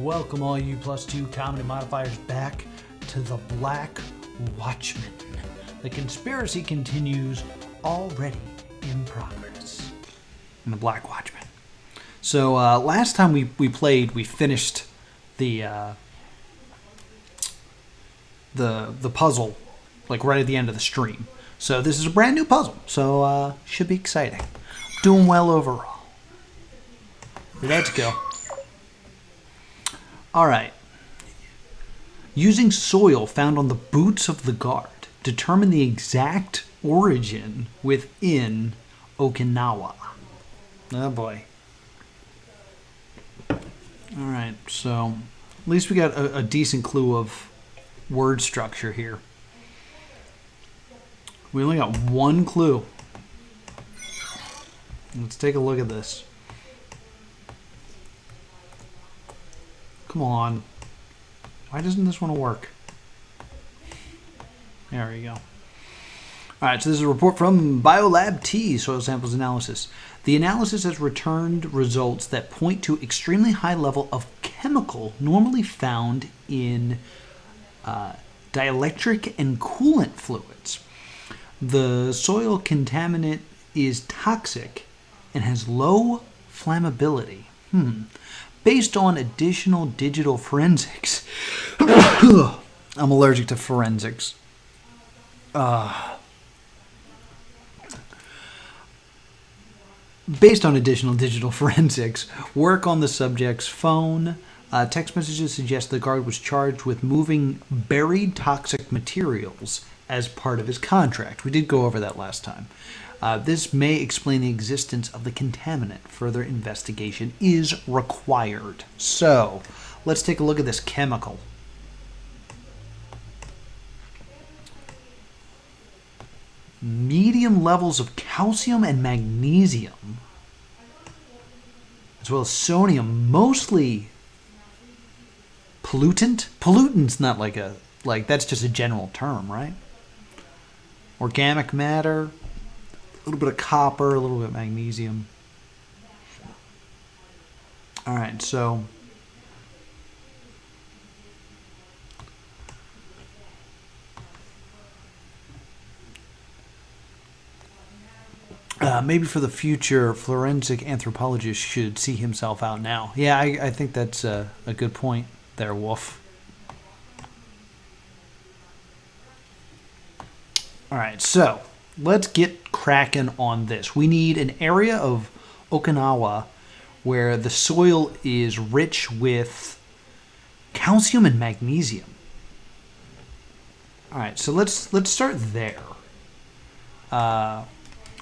Welcome all you +2 comedy modifiers back to the Black Watchmen. The conspiracy continues, already in progress. In the Black Watchmen. So last time we played, we finished the puzzle, like right at the end of the stream. So this is a brand new puzzle, so should be exciting. Doing well overall. Let's go. Alright. Using soil found on the boots of the guard, determine the exact origin within Okinawa. Oh boy. Alright, so at least we got a decent clue of word structure here. We only got one clue. Let's take a look at this. Come on. Why doesn't this one work? There we go. Alright, so this is a report from Biolab T, Soil Samples Analysis. The analysis has returned results that point to extremely high level of chemical normally found in dielectric and coolant fluids. The soil contaminant is toxic and has low flammability. Based on additional digital forensics. I'm allergic to forensics. Based on additional digital forensics, work on the subject's phone, text messages suggest the guard was charged with moving buried toxic materials as part of his contract. We did go over that last time. This may explain the existence of the contaminant. Further investigation is required. So, let's take a look at this chemical. Medium levels of calcium and magnesium, as well as sodium, mostly pollutant. Pollutant's not like that's just a general term, right? Organic matter. A little bit of copper, a little bit of magnesium. All right, so maybe for the future, forensic anthropologist should see himself out now. Yeah, I think that's a good point there, Wolf. All right, so let's get cracking on this. We need an area of Okinawa where the soil is rich with calcium and magnesium. All right, so let's start there.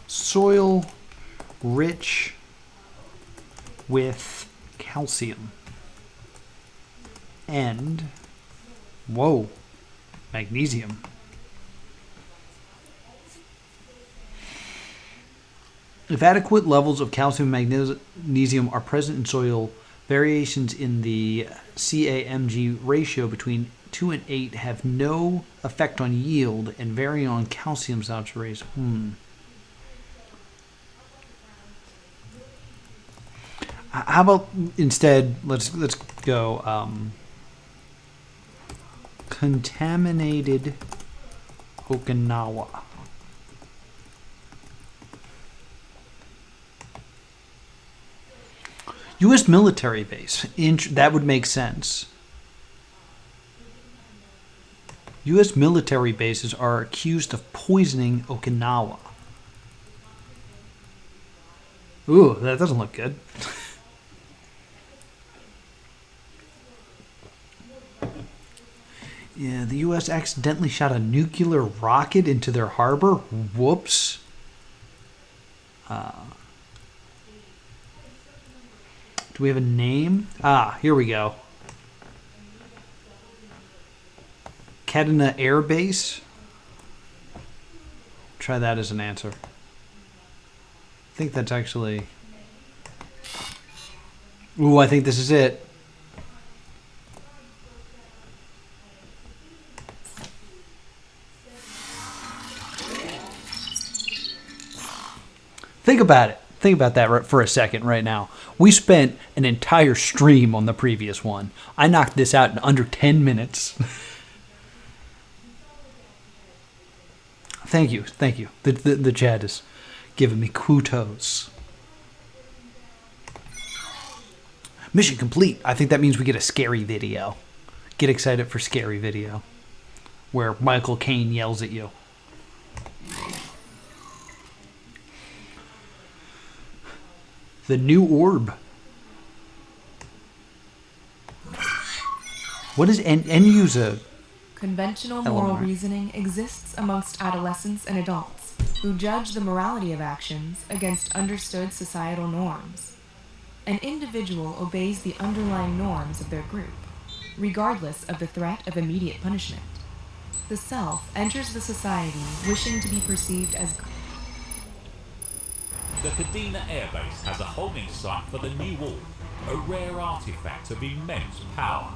Soil rich with calcium and magnesium. If adequate levels of calcium and magnesium are present in soil, variations in the CAMG ratio between 2 and 8 have no effect on yield and vary on calcium saturation. How about instead, let's go contaminated Okinawa. U.S. military base. That would make sense. U.S. military bases are accused of poisoning Okinawa. Ooh, that doesn't look good. Yeah, the U.S. accidentally shot a nuclear rocket into their harbor. Whoops. Do we have a name? Here we go. Kadena Air Base. Try that as an answer. I think that's actually... Ooh, I think this is it. Think about it. Think about that for a second right now. We spent an entire stream on the previous one. I knocked this out in under 10 minutes. Thank you. The chat is giving me kudos. Mission complete. I think that means we get a scary video. Get excited for scary video, where Michael Caine yells at you. The new orb. What is NU's a conventional moral reasoning exists amongst adolescents and adults who judge the morality of actions against understood societal norms. An individual obeys the underlying norms of their group, regardless of the threat of immediate punishment. The self enters the society wishing to be perceived as good. The Kadena Air Base has a holding site for the New Orb, a rare artifact of immense power.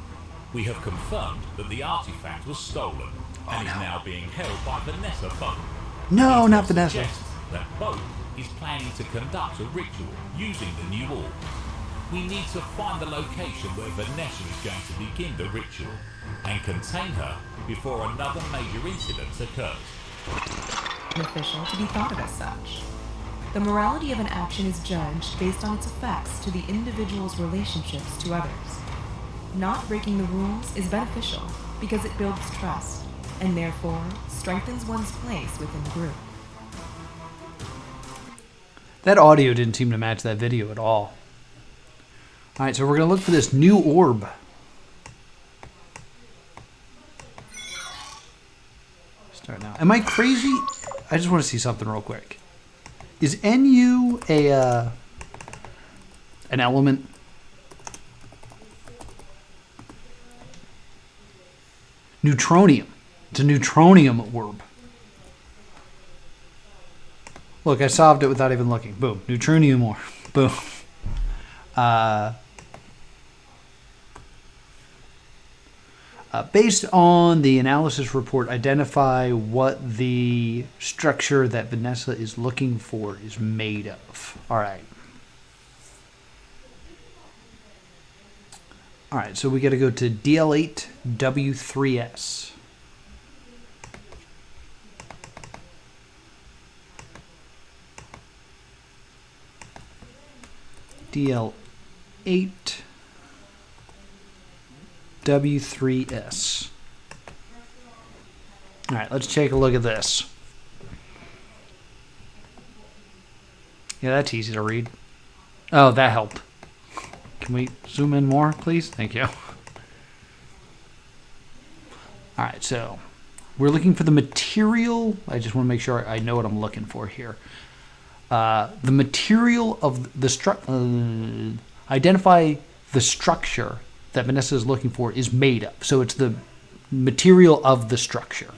We have confirmed that the artifact was stolen and is now being held by Vanessa Boat. No, not Vanessa. Suggests that Boat is planning to conduct a ritual using the New Orb. We need to find the location where Vanessa is going to begin the ritual and contain her before another major incident occurs. Official to be thought of as such. The morality of an action is judged based on its effects to the individual's relationships to others. Not breaking the rules is beneficial because it builds trust and therefore strengthens one's place within the group. That audio didn't seem to match that video at all. Alright, so we're going to look for this new orb. Start now. Am I crazy? I just want to see something real quick. Is NU an element? Neutronium. It's a neutronium orb. Look, I solved it without even looking. Boom. Neutronium orb. Boom. Based on the analysis report, identify what the structure that Vanessa is looking for is made of. All right. All right, so we got to go to DL8W3S. DL8W3S. All right, let's take a look at this. Yeah, that's easy to read. Oh, that helped. Can we zoom in more, please? Thank you. All right, so we're looking for the material. I just want to make sure I know what I'm looking for here. The material of the structure. Identify the structure that Vanessa is looking for is made of. So it's the material of the structure.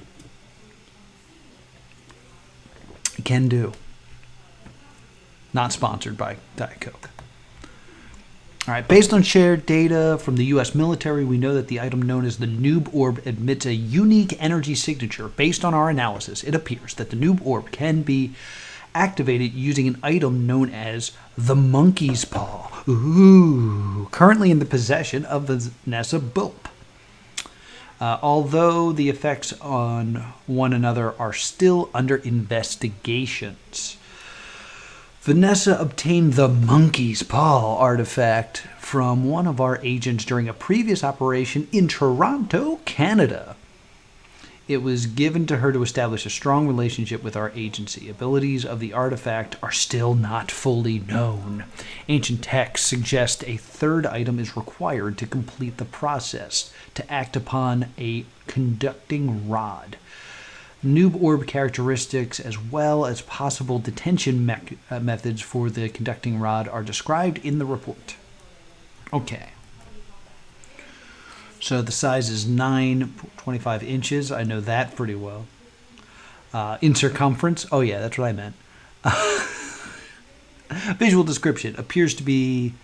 Can do. Not sponsored by Diet Coke. All right, based on shared data from the U.S. military, we know that the item known as the Noob Orb emits a unique energy signature. Based on our analysis, it appears that the Noob Orb can be activated using an item known as the Monkey's Paw. Ooh, currently in the possession of Vanessa Bope. Although the effects on one another are still under investigations. Vanessa obtained the Monkey's Paw artifact from one of our agents during a previous operation in Toronto, Canada. It was given to her to establish a strong relationship with our agency. Abilities of the artifact are still not fully known. Ancient texts suggest a third item is required to complete the process, to act upon a conducting rod. Noob Orb characteristics as well as possible detention methods for the conducting rod are described in the report. Okay. So the size is 9.25 inches. I know that pretty well. In circumference. Oh yeah, that's what I meant. Visual description. Appears to be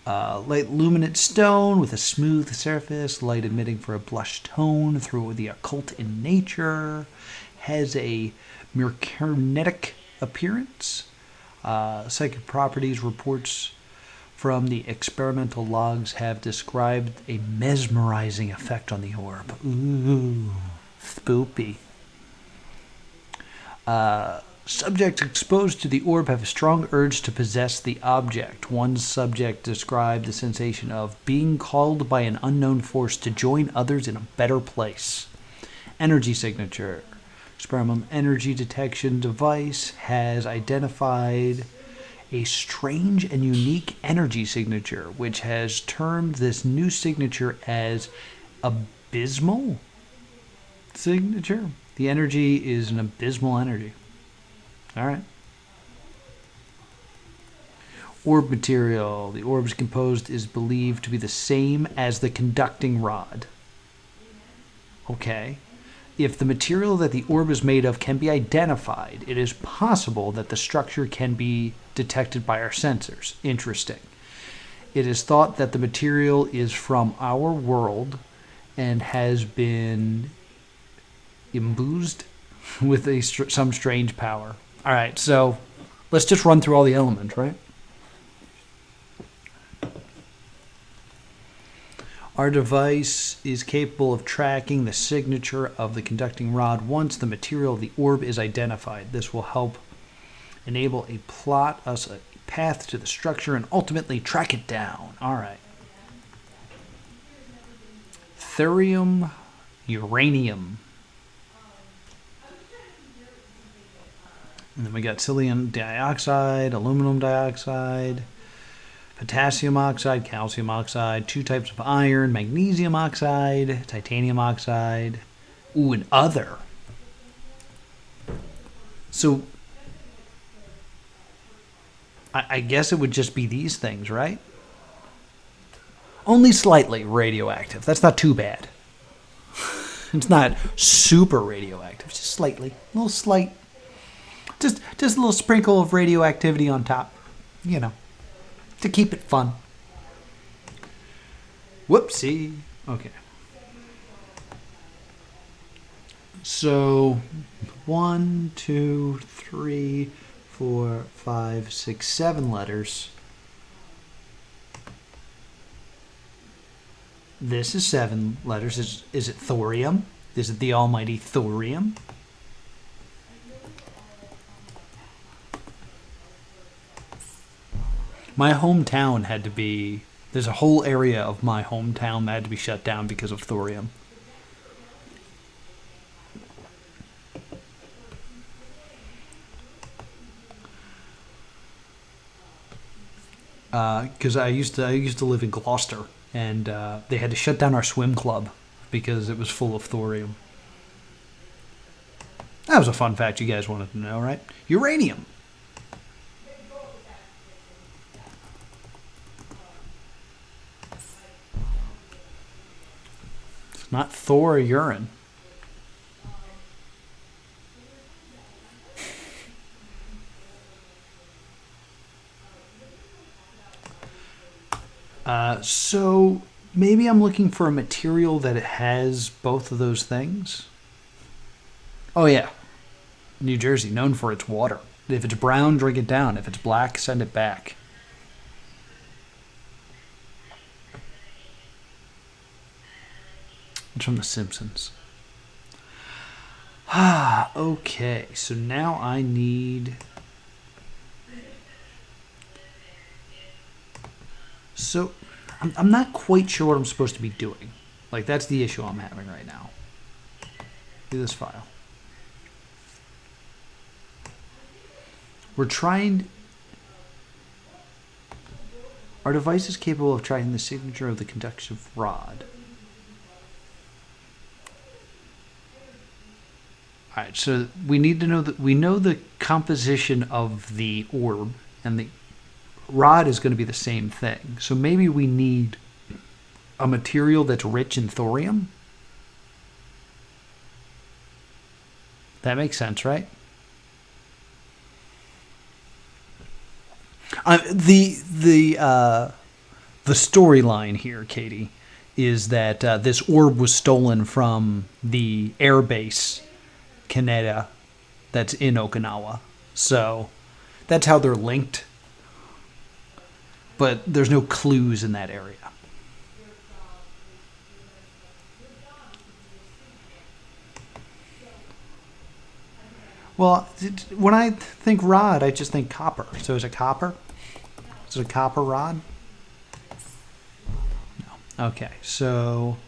light luminant stone with a smooth surface, light emitting for a blush tone through the occult in nature. Has a mercurnetic appearance. Psychic properties reports from the experimental logs have described a mesmerizing effect on the orb. Ooh, spoopy. Subjects exposed to the orb have a strong urge to possess the object. One subject described the sensation of being called by an unknown force to join others in a better place. Energy signature. Experimental energy detection device has identified a strange and unique energy signature, which has termed this new signature as abysmal signature. The energy is an abysmal energy. All right. Orb material. The orb's composed is believed to be the same as the conducting rod. Okay. If the material that the orb is made of can be identified, it is possible that the structure can be detected by our sensors. Interesting. It is thought that the material is from our world and has been imbued with some strange power. All right, so let's just run through all the elements, right? Our device is capable of tracking the signature of the conducting rod once the material of the orb is identified. This will help enable a path to the structure and ultimately track it down. All right. Thorium, uranium. And then we got silicon dioxide, aluminum dioxide, potassium oxide, calcium oxide, 2 types of iron, magnesium oxide, titanium oxide. Ooh, and other. So, I guess it would just be these things, right? Only slightly radioactive. That's not too bad. It's not super radioactive, just slightly. A little slight. Just a little sprinkle of radioactivity on top. You know. To keep it fun. Whoopsie. Okay. So, 1, 2, 3, 4, 5, 6, 7 letters. This is 7 letters. Is it thorium? Is it the almighty thorium? My hometown had to be... There's a whole area of my hometown that had to be shut down because of thorium. Because I used to live in Gloucester, and they had to shut down our swim club because it was full of thorium. That was a fun fact you guys wanted to know, right? Uranium. It's not Thor or urine. So maybe I'm looking for a material that it has both of those things. Oh yeah, New Jersey, known for its water. If it's brown, drink it down. If it's black, send it back. It's from The Simpsons. Okay, so now I need... So, I'm not quite sure what I'm supposed to be doing. Like, that's the issue I'm having right now. Do this file. We're trying... Our device is capable of tracking the signature of the conductive rod. Alright, so we need to know that we know the composition of the orb, and the rod is going to be the same thing. So maybe we need a material that's rich in thorium. That makes sense, right? The storyline here, Katie, is that this orb was stolen from the air base Kaneda that's in Okinawa. So That's how they're linked. But there's no clues in that area. Well, when I think rod, I just think copper. So is it copper? Is it a copper rod? No. Okay, so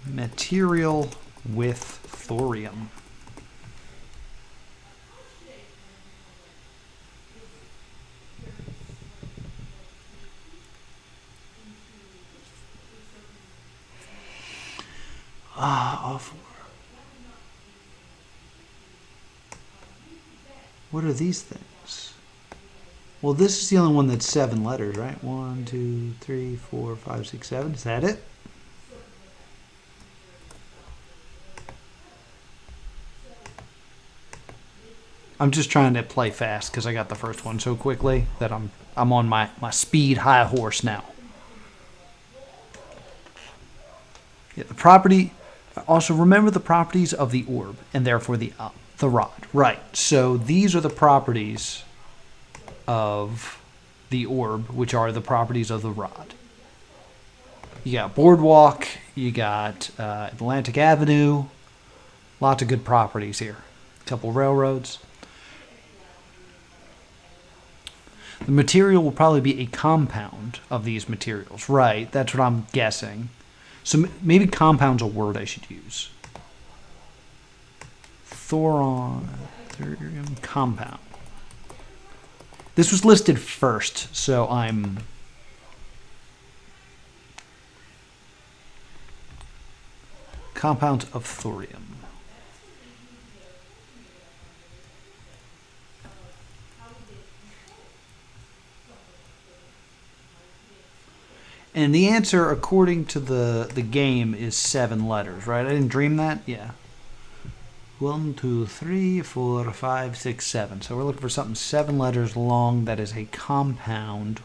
material with thorium. What are these things? Well, this is the only one that's 7 letters, right? 1, 2, 3, 4, 5, 6, 7. Is that it? I'm just trying to play fast because I got the first one so quickly that I'm on my speed high horse now. Yeah, the property. Also, remember the properties of the orb and therefore the rod. Right. So these are the properties of the orb, which are the properties of the rod. You got Boardwalk. You got Atlantic Avenue. Lots of good properties here. A couple railroads. The material will probably be a compound of these materials. Right. That's what I'm guessing. So maybe compound's a word I should use. Thorium compound. This was listed first, so I'm... Compounds of thorium. And the answer, according to the game, is 7 letters, right? I didn't dream that? Yeah. 1, 2, 3, 4, 5, 6, 7. So we're looking for something 7 letters long that is a compound.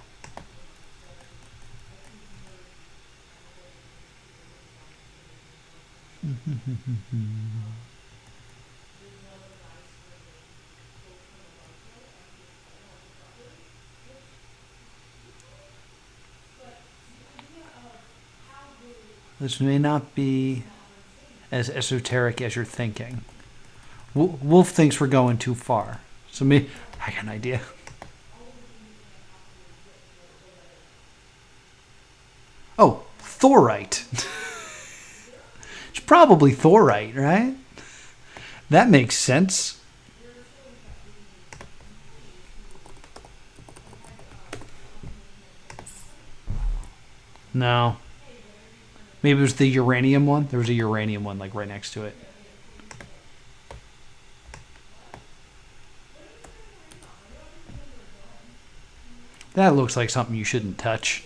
This may not be as esoteric as you're thinking. Wolf thinks we're going too far. So I got an idea. Oh, thorite. It's probably thorite, right? That makes sense. No. Maybe it was the uranium one. There was a uranium one like right next to it. That looks like something you shouldn't touch.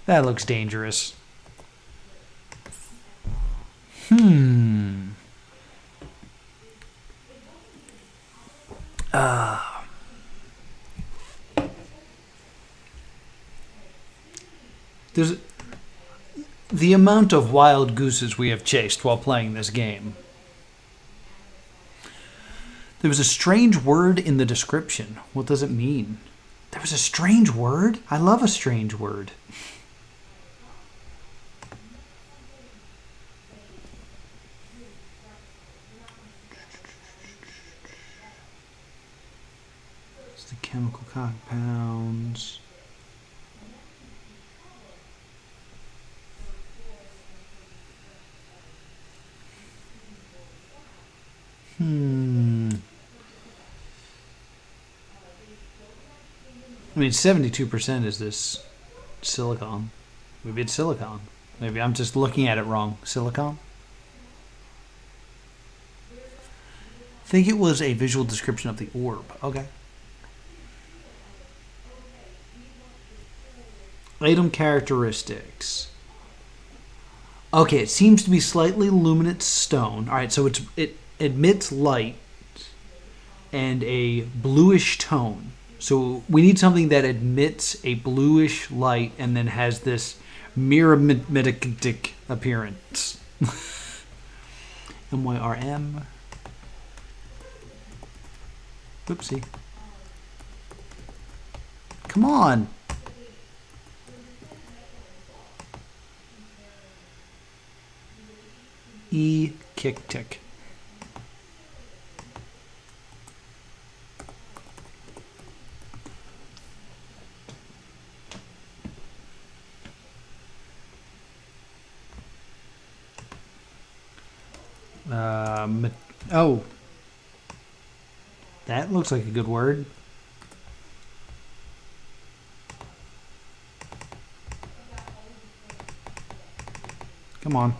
That looks dangerous. There's the amount of wild gooses we have chased while playing this game. There was a strange word in the description. What does it mean? There was a strange word? I love a strange word. It's the chemical compounds. I mean, 72% is this silicon. Maybe it's silicon. Maybe I'm just looking at it wrong. Silicon? I think it was a visual description of the orb. Okay. Item characteristics. Okay, it seems to be slightly luminous stone. All right, so it emits light and a bluish tone. So we need something that emits a bluish light and then has this mirromatic appearance. MYRM. Whoopsie. Come on. E kick tick. Oh. That looks like a good word. Come on.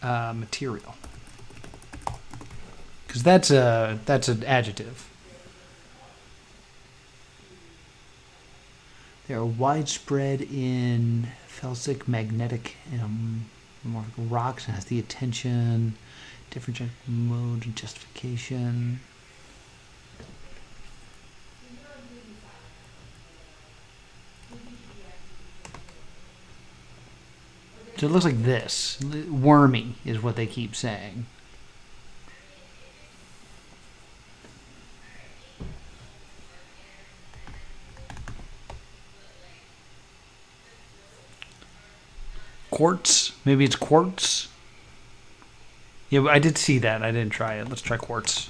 Material. Because that's an adjective. They are widespread in felsic magnetic rocks and has the attention, different modes and justification. So it looks like this. Wormy is what they keep saying. Quartz? Maybe it's quartz? Yeah, I did see that. I didn't try it. Let's try quartz.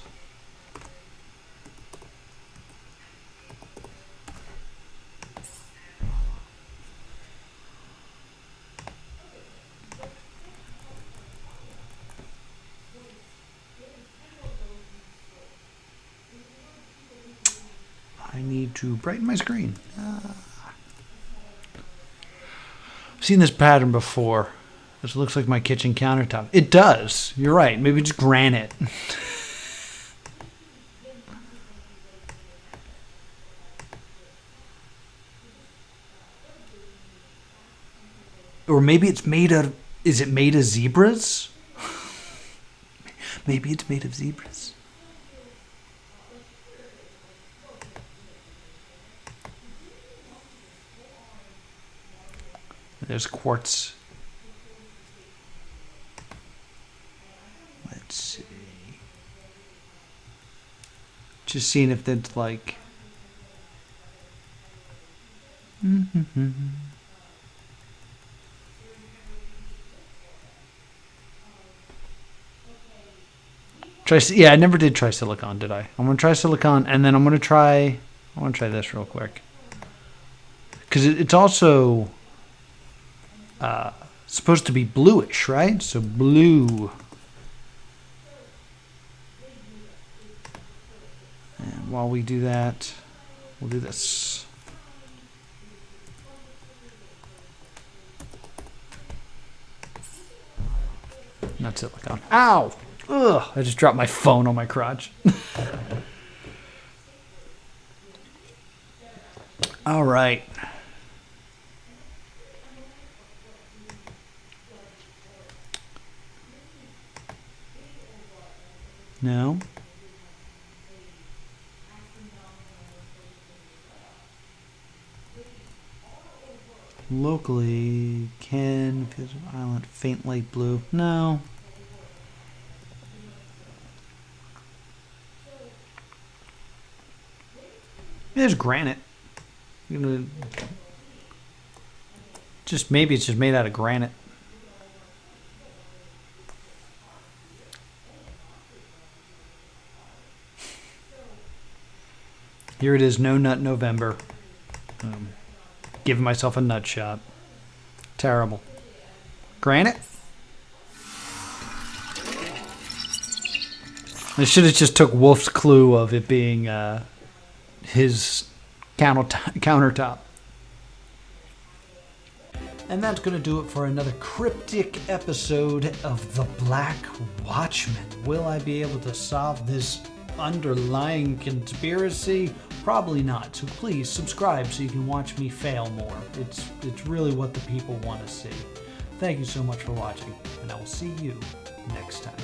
I need to brighten my screen. I've seen this pattern before. This looks like my kitchen countertop. It does. You're right. Maybe it's granite. Or maybe it's made of... Is it made of zebras? Maybe it's made of zebras. There's quartz. Let's see. Just seeing if that's like... Yeah, I never did try silicon, did I? I'm gonna try silicon, and then I want to try this real quick, because it's also supposed to be bluish, right? So blue. And while we do that, we'll do this. Not silicon. Ow! Ugh! I just dropped my phone on my crotch. All right. No. Locally, can island faint light blue? No. There's granite. Just maybe it's just made out of granite. Here it is, no nut November. Giving myself a nut shot. Terrible. Granite? I should have just took Wolf's clue of it being his countertop. And that's going to do it for another cryptic episode of The Black Watchmen. Will I be able to solve this underlying conspiracy? Probably not. So please subscribe so you can watch me fail more. It's really what the people want to see. Thank you so much for watching, and I will see you next time.